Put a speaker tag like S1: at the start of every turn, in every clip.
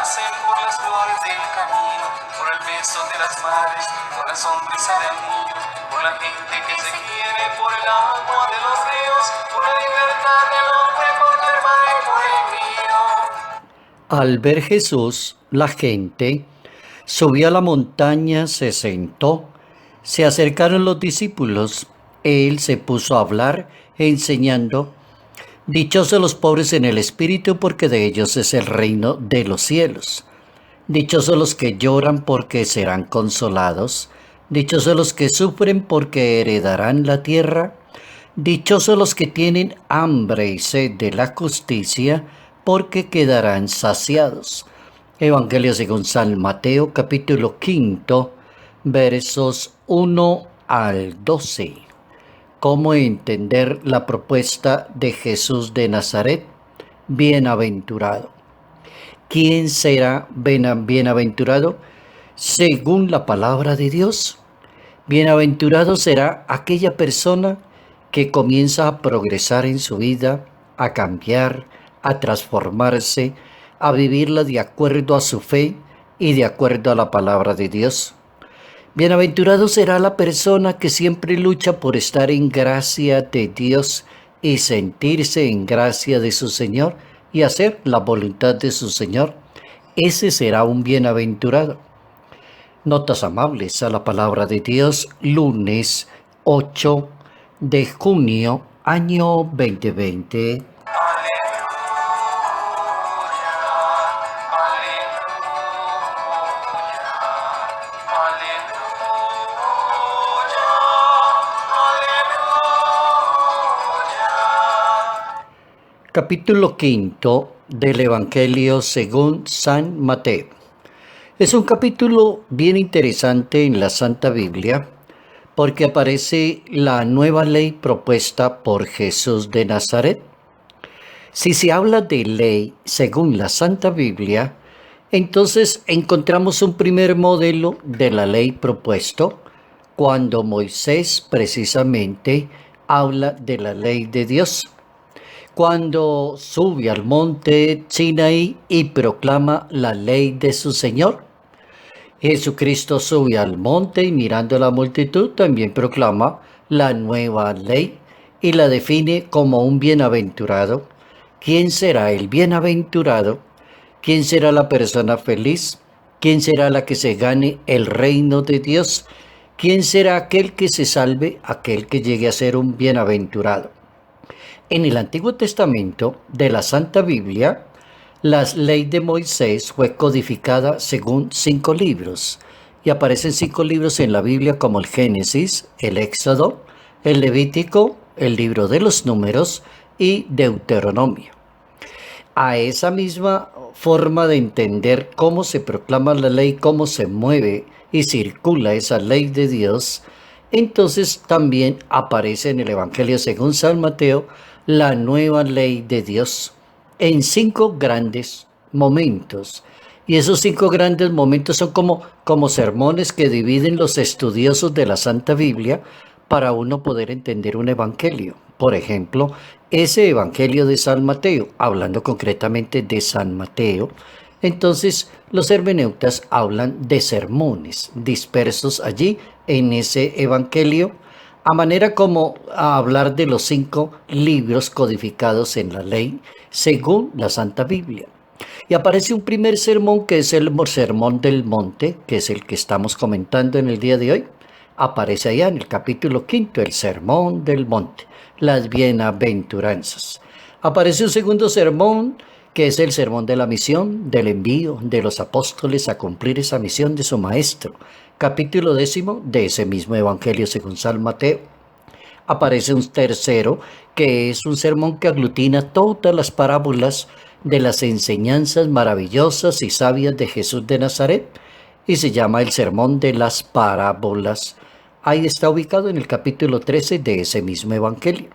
S1: pasen por las flores del camino, por el beso de las madres, por la sonrisa del niño, por la gente que se quiere, por el agua de los ríos, por la libertad del hombre, por tu hermano y por el mío.
S2: Al ver Jesús, la gente subió a la montaña, se sentó, se acercaron los discípulos, él se puso a hablar, enseñando. Dichosos los pobres en el espíritu, porque de ellos es el reino de los cielos. Dichosos los que lloran, porque serán consolados. Dichosos los que sufren, porque heredarán la tierra. Dichosos los que tienen hambre y sed de la justicia, porque quedarán saciados. Evangelio según San Mateo, capítulo 5, versos 1 al 12. ¿Cómo entender la propuesta de Jesús de Nazaret? Bienaventurado. ¿Quién será bienaventurado? Según la palabra de Dios, bienaventurado será aquella persona que comienza a progresar en su vida, a cambiar, a transformarse, a vivirla de acuerdo a su fe y de acuerdo a la palabra de Dios. Bienaventurado será la persona que siempre lucha por estar en gracia de Dios y sentirse en gracia de su Señor y hacer la voluntad de su Señor. Ese será un bienaventurado. Notas amables a la palabra de Dios, lunes 8 de junio, año 2020. Capítulo 5 del Evangelio según San Mateo. Es un capítulo bien interesante en la Santa Biblia porque aparece la nueva ley propuesta por Jesús de Nazaret. Si se habla de ley según la Santa Biblia, entonces encontramos un primer modelo de la ley propuesto cuando Moisés precisamente habla de la ley de Dios. Cuando sube al monte Sinaí y proclama la ley de su Señor. Jesucristo sube al monte y mirando a la multitud también proclama la nueva ley y la define como un bienaventurado. ¿Quién será el bienaventurado? ¿Quién será la persona feliz? ¿Quién será la que se gane el reino de Dios? ¿Quién será aquel que se salve, aquel que llegue a ser un bienaventurado? En el Antiguo Testamento de la Santa Biblia, la ley de Moisés fue codificada según 5 libros y aparecen 5 libros en la Biblia como el Génesis, el Éxodo, el Levítico, el libro de los Números y Deuteronomio. A esa misma forma de entender cómo se proclama la ley, cómo se mueve y circula esa ley de Dios, entonces también aparece en el Evangelio según San Mateo la nueva ley de Dios en 5 grandes momentos. Y esos 5 grandes momentos son como sermones que dividen los estudiosos de la Santa Biblia para uno poder entender un evangelio. Por ejemplo, ese evangelio de San Mateo, hablando concretamente de San Mateo, entonces los hermeneutas hablan de sermones dispersos allí en ese evangelio, a manera como a hablar de los 5 libros codificados en la ley según la Santa Biblia. Y aparece un primer sermón que es el Sermón del Monte, que es el que estamos comentando en el día de hoy. Aparece allá en el capítulo 5, el Sermón del Monte, las bienaventuranzas. Aparece un segundo sermón que es el sermón de la misión, del envío de los apóstoles a cumplir esa misión de su maestro. Capítulo 10 de ese mismo Evangelio según San Mateo. Aparece un tercero, que es un sermón que aglutina todas las parábolas de las enseñanzas maravillosas y sabias de Jesús de Nazaret, y se llama el Sermón de las Parábolas. Ahí está ubicado en el capítulo 13 de ese mismo Evangelio.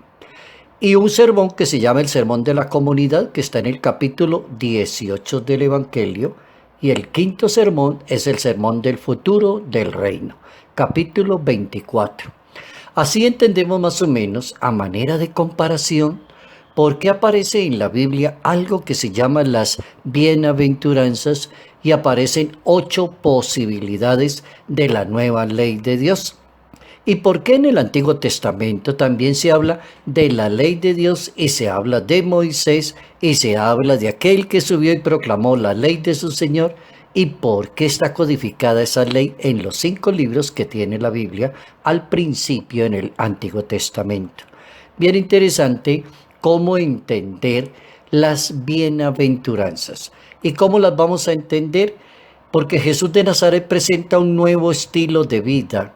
S2: Y un sermón que se llama el Sermón de la Comunidad, que está en el capítulo 18 del Evangelio, y el quinto sermón es el Sermón del Futuro del Reino, capítulo 24. Así entendemos más o menos, a manera de comparación, ¿Por qué aparece en la Biblia algo que se llama las bienaventuranzas y aparecen 8 posibilidades de la nueva ley de Dios? ¿Y por qué en el Antiguo Testamento también se habla de la ley de Dios y se habla de Moisés y se habla de aquel que subió y proclamó la ley de su Señor? ¿Y por qué está codificada esa ley en los 5 libros que tiene la Biblia al principio en el Antiguo Testamento? Bien interesante cómo entender las bienaventuranzas. ¿Y cómo las vamos a entender? Porque Jesús de Nazaret presenta un nuevo estilo de vida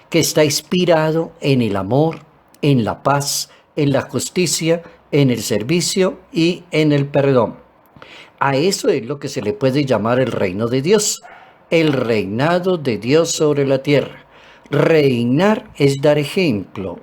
S2: que está inspirado en el amor, en la paz, en la justicia, en el servicio y en el perdón. A eso es lo que se le puede llamar el reino de Dios, el reinado de Dios sobre la tierra. Reinar es dar ejemplo,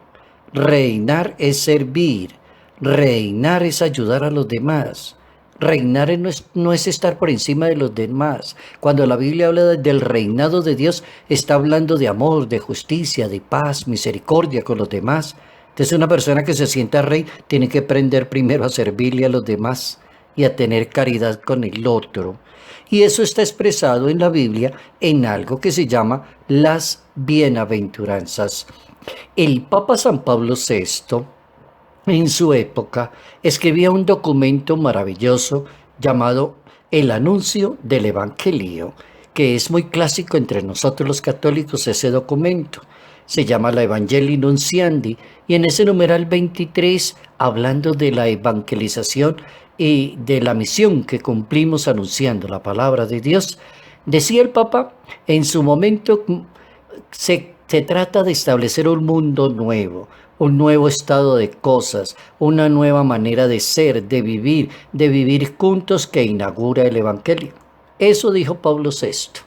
S2: reinar es servir, reinar es ayudar a los demás. Reinar no es estar por encima de los demás. Cuando la Biblia habla del reinado de Dios, está hablando de amor, de justicia, de paz, misericordia con los demás. Entonces una persona que se sienta rey tiene que aprender primero a servirle a los demás y a tener caridad con el otro. Y eso está expresado en la Biblia en algo que se llama las bienaventuranzas. El Papa San Pablo VI, en su época, escribía un documento maravilloso llamado El Anuncio del Evangelio, que es muy clásico entre nosotros los católicos ese documento. Se llama la Evangelii Nunciandi y en ese numeral 23, hablando de la evangelización y de la misión que cumplimos anunciando la palabra de Dios, decía el Papa, en su momento se trata de establecer un mundo nuevo, un nuevo estado de cosas, una nueva manera de ser, de vivir juntos que inaugura el Evangelio. Eso dijo Pablo VI.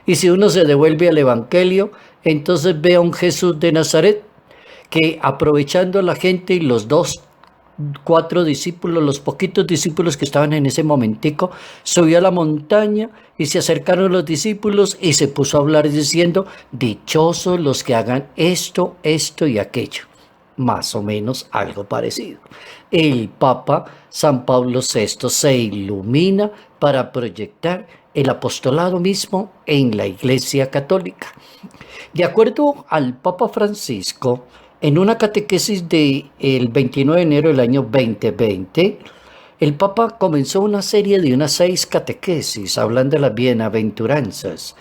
S2: Y si uno se devuelve al Evangelio, entonces ve a un Jesús de Nazaret que aprovechando a la gente y los 4 discípulos, los poquitos discípulos que estaban en ese momentico, subió a la montaña y se acercaron los discípulos y se puso a hablar diciendo, dichosos los que hagan esto, esto y aquello. Más o menos algo parecido. El Papa San Pablo VI se ilumina para proyectar el apostolado mismo en la Iglesia Católica. De acuerdo al Papa Francisco, en una catequesis del 29 de enero del año 2020, el Papa comenzó una serie de unas 6 catequesis hablando de las bienaventuranzas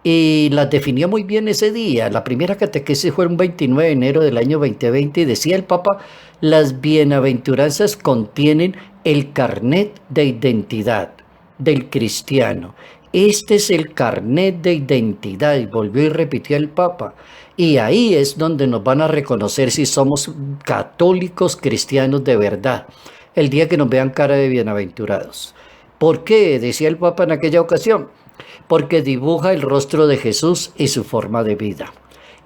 S2: y las definió muy bien ese día. La primera catequesis fue un 29 de enero del año 2020 y decía el Papa, las bienaventuranzas contienen el carnet de identidad del cristiano. Este es el carnet de identidad, y volvió y repitió el Papa. Y ahí es donde nos van a reconocer si somos católicos cristianos de verdad, el día que nos vean cara de bienaventurados. ¿Por qué? Decía el Papa en aquella ocasión. Porque dibuja el rostro de Jesús y su forma de vida.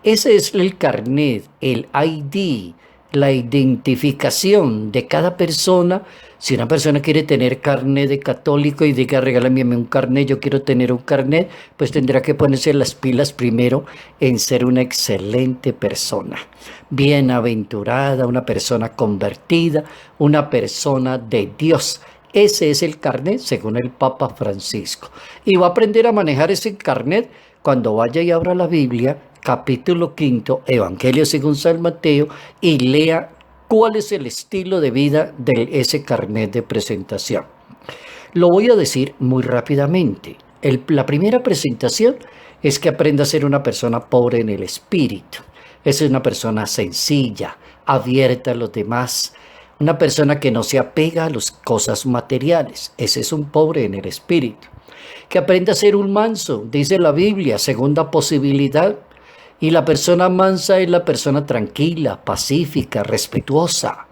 S2: Ese es el carnet, el ID, la identificación de cada persona. Si una persona quiere tener carnet de católico y diga, regálame un carnet, yo quiero tener un carnet, pues tendrá que ponerse las pilas primero en ser una excelente persona, bienaventurada, una persona convertida, una persona de Dios. Ese es el carnet según el Papa Francisco. Y va a aprender a manejar ese carnet cuando vaya y abra la Biblia, capítulo 5, Evangelio según San Mateo, y lea cuál es el estilo de vida de ese carnet de presentación. Lo voy a decir muy rápidamente. La primera presentación es que aprenda a ser una persona pobre en el espíritu. Es una persona sencilla, abierta a los demás, una persona que no se apega a las cosas materiales. Ese es un pobre en el espíritu. Que aprenda a ser un manso, dice la Biblia, segunda posibilidad. Y la persona mansa es la persona tranquila, pacífica, respetuosa.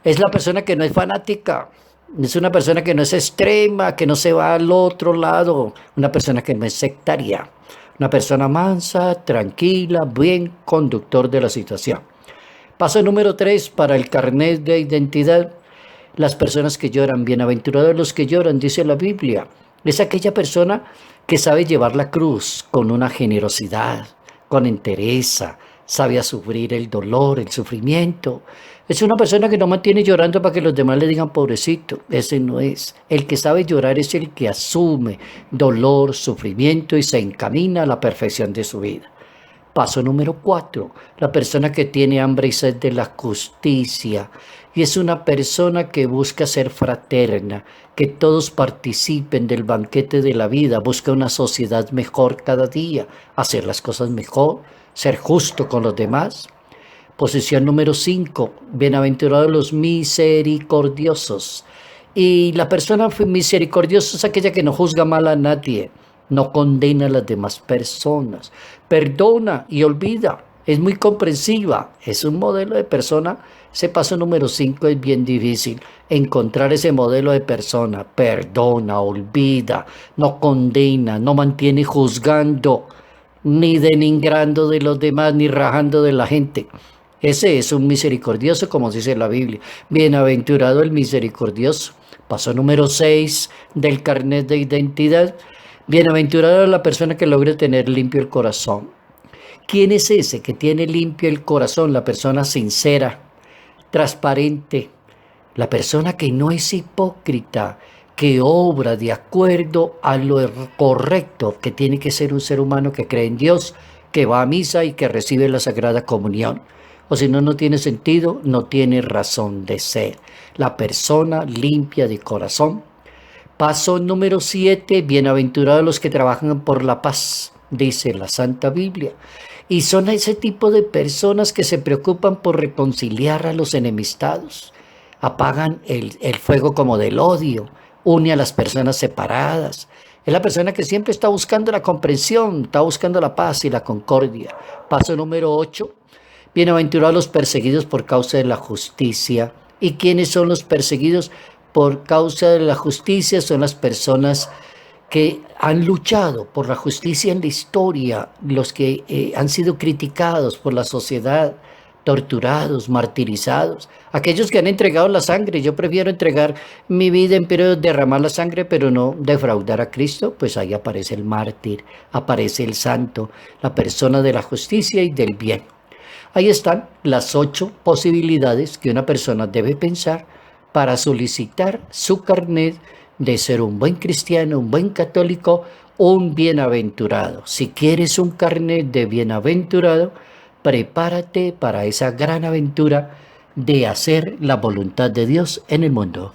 S2: Es la persona que no es fanática. Es una persona que no es extrema, que no se va al otro lado. Una persona que no es sectaria. Una persona mansa, tranquila, buen conductor de la situación. Paso número 3 para el carnet de identidad. Las personas que lloran, bienaventurados los que lloran, dice la Biblia. Es aquella persona que sabe llevar la cruz con una generosidad, con entereza, sabe a sufrir el dolor, el sufrimiento. Es una persona que no mantiene llorando para que los demás le digan pobrecito. Ese no es. El que sabe llorar es el que asume dolor, sufrimiento y se encamina a la perfección de su vida. Paso número 4, la persona que tiene hambre y sed de la justicia. Y es una persona que busca ser fraterna, que todos participen del banquete de la vida, busca una sociedad mejor cada día, hacer las cosas mejor, ser justo con los demás. Posición número 5, bienaventurados los misericordiosos. Y la persona misericordiosa es aquella que no juzga mal a nadie, no condena a las demás personas, perdona y olvida, es muy comprensiva, es un modelo de persona. Ese paso número 5 es bien difícil, encontrar ese modelo de persona, perdona, olvida, no condena, no mantiene juzgando, ni denigrando de los demás, ni rajando de la gente. Ese es un misericordioso, como dice la Biblia. Bienaventurado el misericordioso. Paso número 6 del carnet de identidad. Bienaventurada la persona que logre tener limpio el corazón. ¿Quién es ese que tiene limpio el corazón? La persona sincera, transparente, la persona que no es hipócrita, que obra de acuerdo a lo correcto, que tiene que ser un ser humano que cree en Dios, que va a misa y que recibe la Sagrada Comunión. O si no, no tiene sentido, no tiene razón de ser. La persona limpia de corazón. Paso número 7, bienaventurados los que trabajan por la paz, dice la Santa Biblia. Y son ese tipo de personas que se preocupan por reconciliar a los enemistados. Apagan el fuego como del odio, une a las personas separadas. Es la persona que siempre está buscando la comprensión, está buscando la paz y la concordia. Paso número 8, bienaventurados los perseguidos por causa de la justicia. ¿Y quiénes son los perseguidos por causa de la justicia? Son las personas que han luchado por la justicia en la historia, los que han sido criticados por la sociedad, torturados, martirizados, aquellos que han entregado la sangre. Yo prefiero entregar mi vida en periodo de derramar la sangre, pero no defraudar a Cristo. Pues ahí aparece el mártir, aparece el santo, la persona de la justicia y del bien. Ahí están las 8 posibilidades que una persona debe pensar para solicitar su carnet de ser un buen cristiano, un buen católico, un bienaventurado. Si quieres un carnet de bienaventurado, prepárate para esa gran aventura de hacer la voluntad de Dios en el mundo.